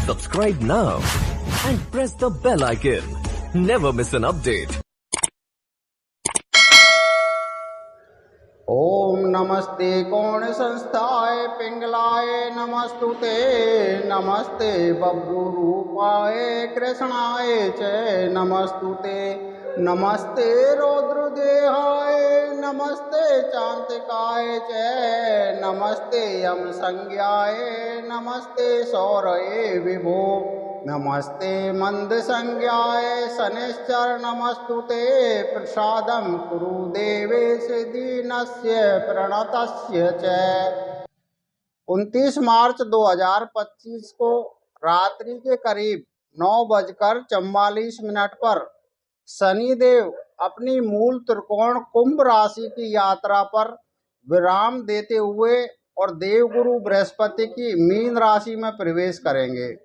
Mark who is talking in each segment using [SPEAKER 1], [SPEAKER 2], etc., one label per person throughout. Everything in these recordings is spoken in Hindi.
[SPEAKER 1] Subscribe now and press the bell icon. Never miss an update.
[SPEAKER 2] ओम नमस्ते कौण संस्थाय पिंगलाय नमस्तुते नमस्ते बब्रू रूपाय कृष्णाय च नमस्तुते नमस्ते रौद्रदेहाय नमस्ते चांतिकाय च नमस्ते यम संज्ञाय नमस्ते सौरये विभो नमस्ते मंद संज्ञाय शनिश्चर नमस्तुते प्रसादं कुरु देवेश दीनस्य प्रणतस्य च। 29 मार्च 2025 को रात्रि के करीब 9:44 पर शनिदेव अपनी मूल त्रिकोण कुंभ राशि की यात्रा पर विराम देते हुए और देवगुरु बृहस्पति की मीन राशि में प्रवेश करेंगे।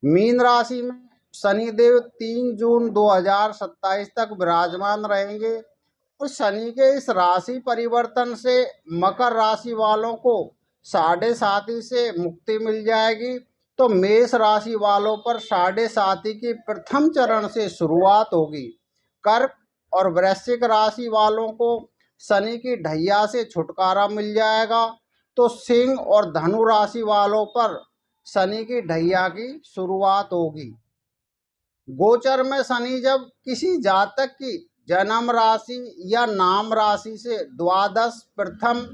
[SPEAKER 2] मीन राशि में शनिदेव 3 जून 2027 तक विराजमान रहेंगे और शनि के इस राशि परिवर्तन से मकर राशि वालों को 7.5 से मुक्ति मिल जाएगी, तो मेष राशि वालों पर 7.5 की प्रथम चरण से शुरुआत होगी। कर्क और वृश्चिक राशि वालों को शनि की ढैया से छुटकारा मिल जाएगा, तो सिंह और धनु राशि वालों पर शनि की ढैया की शुरुआत होगी। गोचर में शनि जब किसी जातक की जन्म राशि या नाम राशि से द्वादश, प्रथम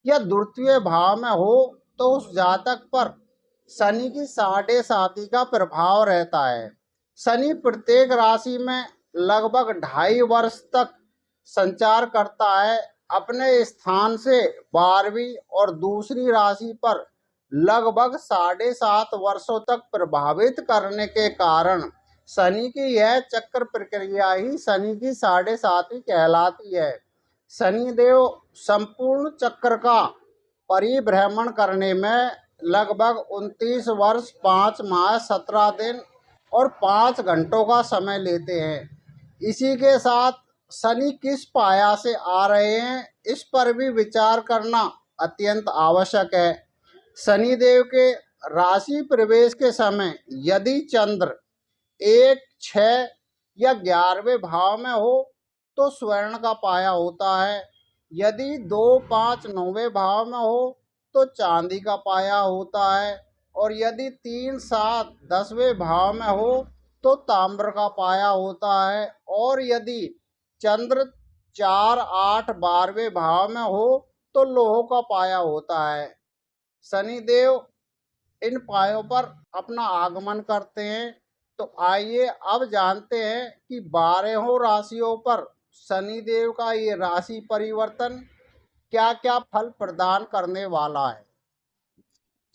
[SPEAKER 2] या द्वितीय भाव में हो तो उस जातक पर शनि की 7.5 का प्रभाव रहता है। शनि प्रत्येक राशि में लगभग 2.5 वर्ष तक संचार करता है। अपने स्थान से 12वीं और दूसरी राशि पर लगभग 7.5 वर्षों तक प्रभावित करने के कारण शनि की यह चक्र प्रक्रिया ही शनि की 7.5 कहलाती है। शनिदेव संपूर्ण चक्र का परिभ्रमण करने में लगभग 29 वर्ष 5 माह 17 दिन और 5 घंटों का समय लेते हैं। इसी के साथ शनि किस पाया से आ रहे हैं, इस पर भी विचार करना अत्यंत आवश्यक है। शनिदेव के राशि प्रवेश के समय यदि चंद्र 1, 6 या 11वें भाव में हो तो स्वर्ण का पाया होता है। यदि 2, 5, 9वें भाव में हो तो चांदी का पाया होता है, और यदि 3, 7, 10वें भाव में हो तो ताम्र का पाया होता है, और यदि चंद्र 4, 8, 12वें भाव में हो तो लोह का पाया होता है। शनिदेव इन पायों पर अपना आगमन करते हैं। तो आइए अब जानते हैं कि 12 राशियों पर शनिदेव का ये राशि परिवर्तन क्या क्या फल प्रदान करने वाला है।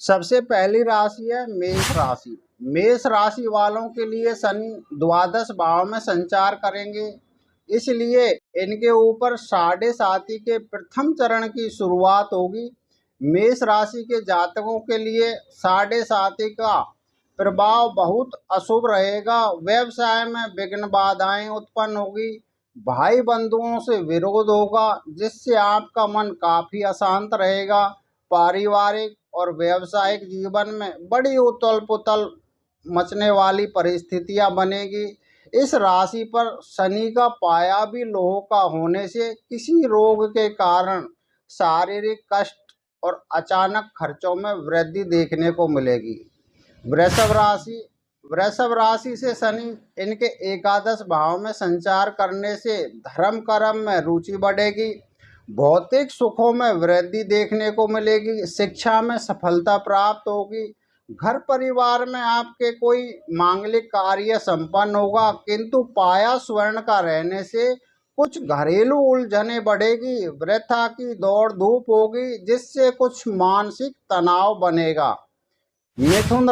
[SPEAKER 2] सबसे पहली राशि है मेष राशि। मेष राशि वालों के लिए शनि द्वादश भाव में संचार करेंगे, इसलिए इनके ऊपर 7.5 के प्रथम चरण की शुरुआत होगी। मेष राशि के जातकों के लिए 7.5 का प्रभाव बहुत अशुभ रहेगा। व्यवसाय में विघ्न बाधाएं उत्पन्न होगी, भाई बंधुओं से विरोध होगा जिससे आपका मन काफ़ी अशांत रहेगा। पारिवारिक और व्यावसायिक जीवन में बड़ी उथल पुथल मचने वाली परिस्थितियां बनेगी। इस राशि पर शनि का पाया भी लोह का होने से किसी रोग के कारण शारीरिक कष्ट और अचानक खर्चों में वृद्धि देखने को मिलेगी। वृषभ राशि से शनि इनके एकादश भाव में संचार करने से धर्म कर्म में रुचि बढ़ेगी, भौतिक सुखों में वृद्धि देखने को मिलेगी, शिक्षा में सफलता प्राप्त होगी, घर परिवार में आपके कोई मांगलिक कार्य संपन्न होगा, किंतु पाया स्वर्ण का रहने से कुछ घरेलू उलझने बढ़ेगी, वृथा की दौड़ धूप होगी जिससे कुछ मानसिक तनाव बनेगा। मिथुन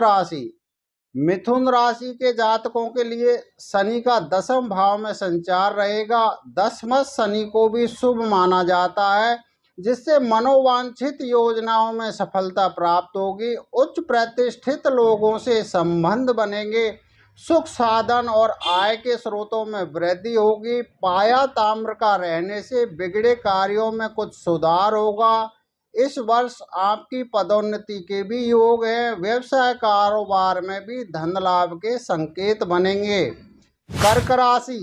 [SPEAKER 2] राशि के जातकों के लिए शनि का 10वें भाव में संचार रहेगा। 10वां शनि को भी शुभ माना जाता है, जिससे मनोवांछित योजनाओं में सफलता प्राप्त होगी। उच्च प्रतिष्ठित लोगों से संबंध बनेंगे, सुख साधन और आय के स्रोतों में वृद्धि होगी। पाया ताम्र का रहने से बिगड़े कार्यों में कुछ सुधार होगा। इस वर्ष आपकी पदोन्नति के भी योग हैं। व्यवसाय कारोबार में भी धन लाभ के संकेत बनेंगे। कर्क राशि,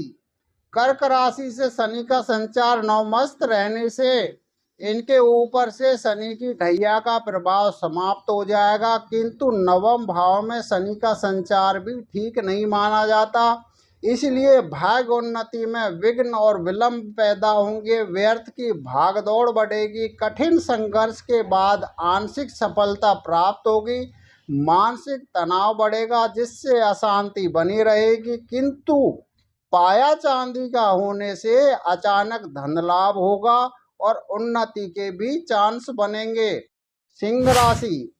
[SPEAKER 2] कर्क राशि से शनि का संचार नवमस्त रहने से इनके ऊपर से शनि की ढैया का प्रभाव समाप्त हो जाएगा, किंतु नवम भाव में शनि का संचार भी ठीक नहीं माना जाता, इसलिए भाग्य उन्नति में विघ्न और विलंब पैदा होंगे। व्यर्थ की भागदौड़ बढ़ेगी। कठिन संघर्ष के बाद आंशिक सफलता प्राप्त होगी। मानसिक तनाव बढ़ेगा जिससे अशांति बनी रहेगी, किंतु पाया चांदी का होने से अचानक धन लाभ होगा और उन्नति के भी चांस बनेंगे। सिंह राशि,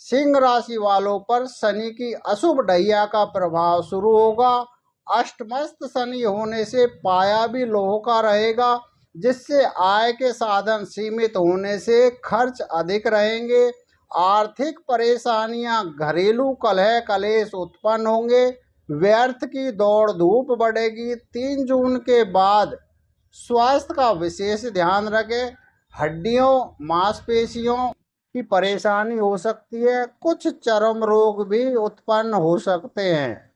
[SPEAKER 2] सिंह राशि वालों पर शनि की अशुभ ढैया का प्रभाव शुरू होगा। अष्टमस्त शनि होने से पाया भी लोह का रहेगा, जिससे आय के साधन सीमित होने से खर्च अधिक रहेंगे। आर्थिक परेशानियां, घरेलू कलह कलेश उत्पन्न होंगे। व्यर्थ की दौड़ धूप बढ़ेगी। 3 जून के बाद स्वास्थ्य का विशेष ध्यान रखें। हड्डियों मांसपेशियों की परेशानी हो सकती है। कुछ चर्म रोग भी उत्पन्न हो सकते हैं।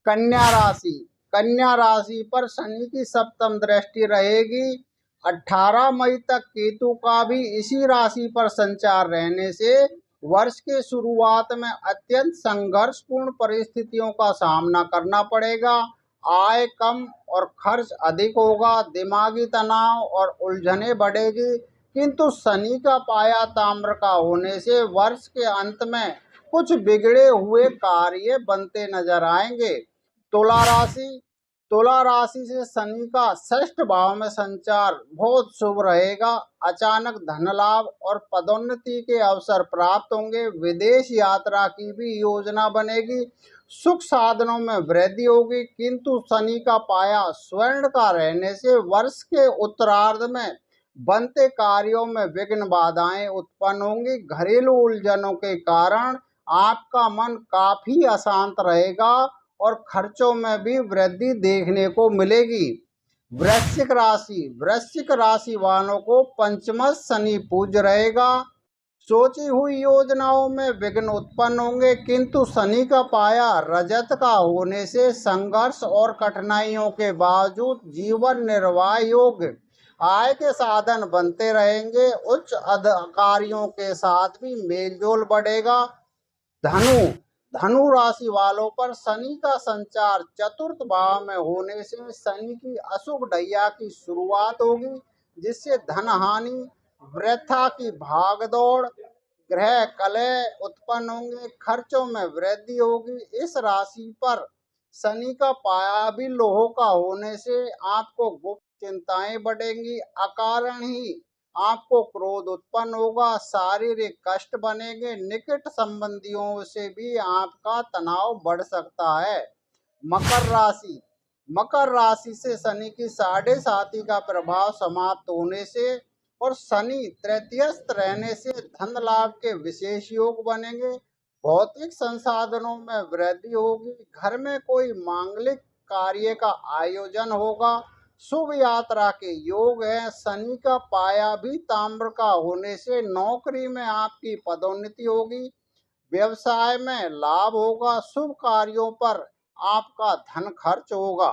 [SPEAKER 2] कन्या राशि, कन्या राशि पर शनि की सप्तम दृष्टि रहेगी। 18 मई तक केतु का भी इसी राशि पर संचार रहने से वर्ष के शुरुआत में अत्यंत संघर्षपूर्ण परिस्थितियों का सामना करना पड़ेगा। आय कम और खर्च अधिक होगा। दिमागी तनाव और उलझने बढ़ेगी, किंतु शनि का पाया ताम्र का होने से वर्ष के अंत में कुछ बिगड़े हुए कार्य बनते नजर आएंगे। तुला राशि, तुला राशि से शनि का 6ठ भाव में संचार बहुत शुभ रहेगा। अचानक धन लाभ और पदोन्नति के अवसर प्राप्त होंगे। विदेश यात्रा की भी योजना बनेगी। सुख साधनों में वृद्धि होगी, किंतु शनि का पाया स्वर्ण का रहने से वर्ष के उत्तरार्ध में बनते कार्यों में विघ्न बाधाएं उत्पन्न होंगी। घरेलू उलझनों के कारण आपका मन काफी अशांत रहेगा और खर्चों में भी वृद्धि देखने को मिलेगी। वृश्चिक राशि, वृश्चिक राशि वालों को पंचमस्त शनि पूज्य रहेगा। सोची हुई योजनाओं में विघ्न उत्पन्न होंगे, किंतु शनि का पाया रजत का होने से संघर्ष और कठिनाइयों के बावजूद जीवन निर्वाह योग्य आय के साधन बनते रहेंगे। उच्च अधिकारियों के साथ भी मेलजोल बढ़ेगा। धनु, धनु राशि वालों पर शनि का संचार चतुर्थ भाव में होने से शनि की अशुभ ढैया की शुरुआत होगी, जिससे धन हानि, वृथा की भागदौड़, ग्रह कलह उत्पन्न होंगे। खर्चों में वृद्धि होगी। इस राशि पर शनि का पाया भी लोह का होने से आपको गुप्त चिंताएं बढ़ेंगी। अकारण ही आपको क्रोध उत्पन्न होगा। शारीरिक कष्ट बनेंगे। निकट संबंधियों से भी आपका तनाव बढ़ सकता है। मकर राशि, मकर राशि से शनि की 7.5 का प्रभाव समाप्त होने से और शनि तृतीयस्थ रहने से धन लाभ के विशेष योग बनेंगे। भौतिक संसाधनों में वृद्धि होगी। घर में कोई मांगलिक कार्य का आयोजन होगा। शुभ यात्रा के योग है। शनि का पाया भी ताम्र का होने से नौकरी में आपकी पदोन्नति होगी। व्यवसाय में लाभ होगा। शुभ कार्यों पर आपका धन खर्च होगा।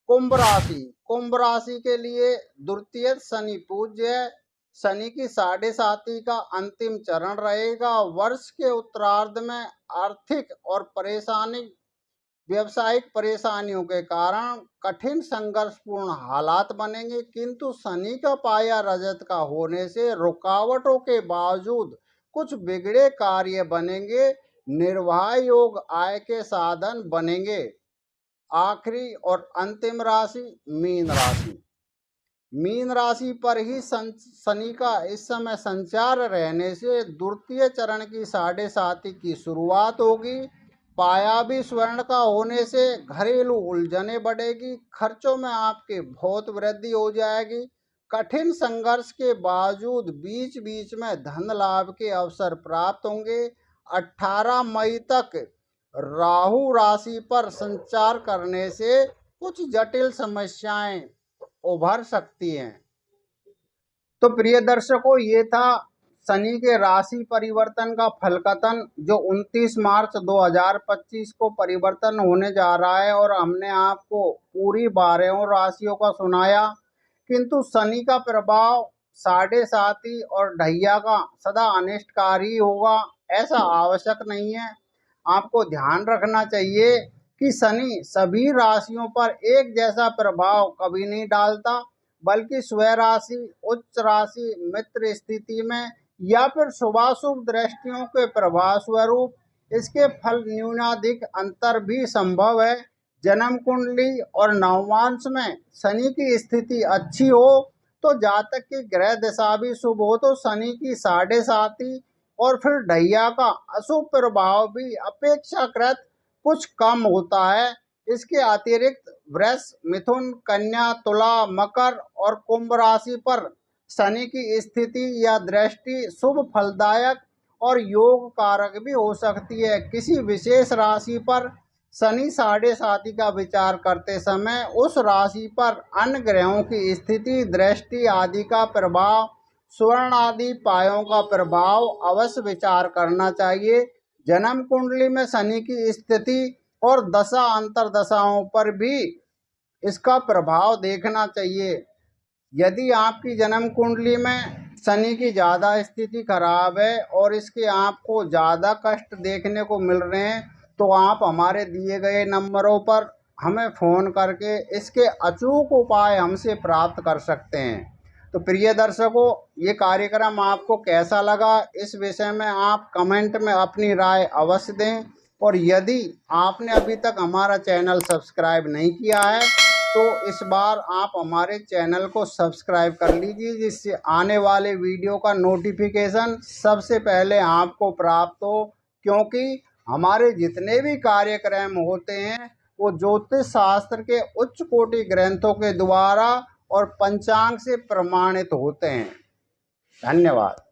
[SPEAKER 2] कुंभ राशि, कुंभ राशि के लिए द्वितीय शनि पूज्य है। शनि की 7.5 का अंतिम चरण रहेगा। वर्ष के उत्तरार्ध में आर्थिक और व्यावसायिक परेशानियों के कारण कठिन संघर्षपूर्ण हालात बनेंगे, किंतु शनि का पाया रजत का होने से रुकावटों के बावजूद कुछ बिगड़े कार्य बनेंगे। निर्वाह योग आय के साधन बनेंगे। आखिरी और अंतिम राशि मीन राशि, मीन राशि पर ही शनि का इस समय संचार रहने से द्वितीय चरण की 7.5 की शुरुआत होगी। पाया भी स्वर्ण का होने से घरेलू उलझने बढ़ेगी। खर्चों में आपके बहुत वृद्धि हो जाएगी। कठिन संघर्ष के बावजूद बीच बीच में धन लाभ के अवसर प्राप्त होंगे। 18 मई तक राहु राशि पर संचार करने से कुछ जटिल समस्याएं उभर सकती हैं। तो प्रिय दर्शकों, ये था शनि के राशि परिवर्तन का फलकथन जो 29 मार्च 2025 को परिवर्तन होने जा रहा है, और हमने आपको पूरी 12 राशियों का सुनाया। किंतु शनि का प्रभाव साढ़े साथी और ढैया का सदा अनिष्टकारी होगा, ऐसा आवश्यक नहीं है। आपको ध्यान रखना चाहिए कि शनि सभी राशियों पर एक जैसा प्रभाव कभी नहीं डालता, बल्कि स्वराशि, उच्च राशि, मित्र स्थिति में या फिर शुभाशुभ दृष्टियों के प्रभाव स्वरूप इसके फल न्यूनाधिक अंतर भी संभव है। जन्म कुंडली और नवमांश में शनि की स्थिति अच्छी हो तो जातक की ग्रह दशा भी शुभ हो तो शनि की साढ़े साथी और फिर ढैया का अशुभ प्रभाव भी अपेक्षाकृत कुछ कम होता है। इसके अतिरिक्त वृष, मिथुन, कन्या, तुला, मकर और कुंभ राशि पर शनि की स्थिति या दृष्टि शुभ, फलदायक और योग कारक भी हो सकती है। किसी विशेष राशि पर शनि साढ़े साथी का विचार करते समय उस राशि पर अन्य ग्रहों की स्थिति, दृष्टि आदि का प्रभाव, स्वर्ण आदि पायों का प्रभाव अवश्य विचार करना चाहिए। जन्म कुंडली में शनि की स्थिति और दशा अंतरदशाओं पर भी इसका प्रभाव देखना चाहिए। यदि आपकी जन्म कुंडली में शनि की ज़्यादा स्थिति खराब है और इसके आपको ज़्यादा कष्ट देखने को मिल रहे हैं, तो आप हमारे दिए गए नंबरों पर हमें फ़ोन करके इसके अचूक उपाय हमसे प्राप्त कर सकते हैं। तो प्रिय दर्शकों, ये कार्यक्रम आपको कैसा लगा, इस विषय में आप कमेंट में अपनी राय अवश्य दें। और यदि आपने अभी तक हमारा चैनल सब्सक्राइब नहीं किया है तो इस बार आप हमारे चैनल को सब्सक्राइब कर लीजिए, जिससे आने वाले वीडियो का नोटिफिकेशन सबसे पहले आपको प्राप्त हो। क्योंकि हमारे जितने भी कार्यक्रम होते हैं वो ज्योतिष शास्त्र के उच्च कोटि ग्रंथों के द्वारा और पंचांग से प्रमाणित होते हैं। धन्यवाद।